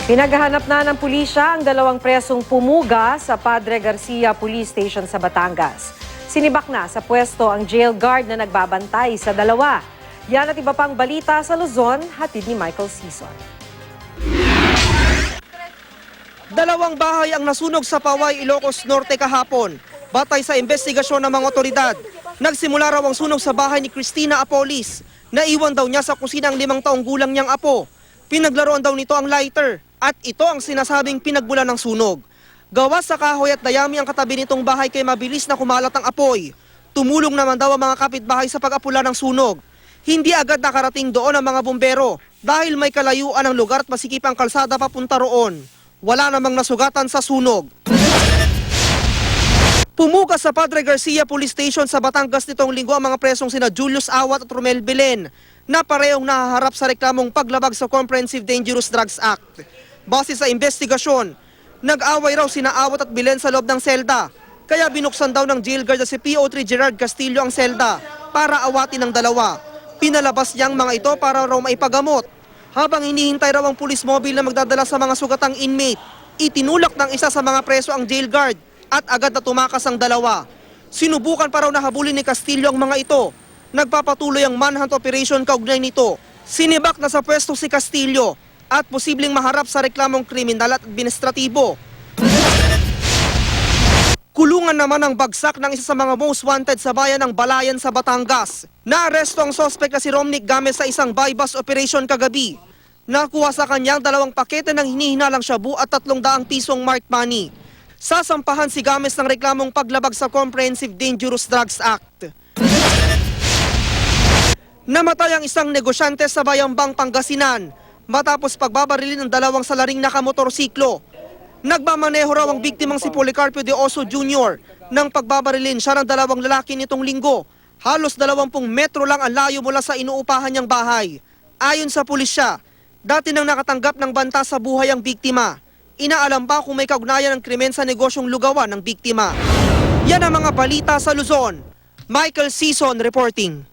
Pinaghahanap na ng pulisya ang dalawang presong pumuga sa Padre Garcia Police Station sa Batangas. Sinibak na sa pwesto ang jail guard na nagbabantay sa dalawa. Yan at iba pang balita sa Luzon, hatid ni Michael Sison. Dalawang bahay ang nasunog sa Paway, Ilocos Norte kahapon. Batay sa investigasyon ng mga otoridad, nagsimula raw ang sunog sa bahay ni Cristina Apolis. Naiwan daw niya sa kusina ang 5 taong gulang niyang apo. Pinaglaruan daw nito ang lighter at ito ang sinasabing pinagbulan ng sunog. Gawa sa kahoy at dayami ang katabi nitong bahay kaya mabilis na kumalat ang apoy. Tumulong naman daw ang mga kapitbahay sa pag-apula ng sunog. Hindi agad nakarating doon ang mga bumbero dahil may kalayuan ang lugar at masikip ang kalsada papunta roon. Wala namang nasugatan sa sunog. Pumuka sa Padre Garcia Police Station sa Batangas nitong linggo ang mga presong sina Julius Awat at Romel Belen na parehong nahaharap sa reklamong paglabag sa Comprehensive Dangerous Drugs Act. Base sa investigasyon, nag-away raw sina Awat at Belen sa loob ng selda. Kaya binuksan daw ng jail guard na si PO3 Gerard Castillo ang selda para awatin ng dalawa. Pinalabas niyang mga ito para raw maipagamot. Habang hinihintay raw ang police mobile na magdadala sa mga sugatang inmate, itinulak ng isa sa mga preso ang jail guard at agad na tumakas ang dalawa. Sinubukan pa raw na habulin ni Castillo ang mga ito. Nagpapatuloy ang manhunt operation kaugnay nito. Sinibak na sa pwesto si Castillo at posibleng maharap sa reklamong kriminal at administratibo. Kulungan naman ang bagsak ng isa sa mga most wanted sa bayan ng Balayan sa Batangas. Naaresto ang sospek na si Romnick Games sa isang buy-bust operation kagabi. Nakuha sa kanyang 2 pakete ng hinihinalang shabu at 300 pisong marked money. Sasampahan si Games ng reklamong paglabag sa Comprehensive Dangerous Drugs Act. Namatay ang isang negosyante sa Bayambang, Pangasinan matapos pagbabarilin ng 2 salaring nakamotorsiklo. Nagmamaneho raw ang biktimang si Policarpio de Oso Jr. Nang pagbabarilin siya ng 2 lalaki nitong linggo. Halos 20 metro lang ang layo mula sa inuupahan niyang bahay. Ayon sa pulisya, dati nang nakatanggap ng banta sa buhay ang biktima. Inaalam pa kung may kaugnayan ng krimen sa negosyong lugawan ng biktima. Yan ang mga balita sa Luzon. Michael Sison reporting.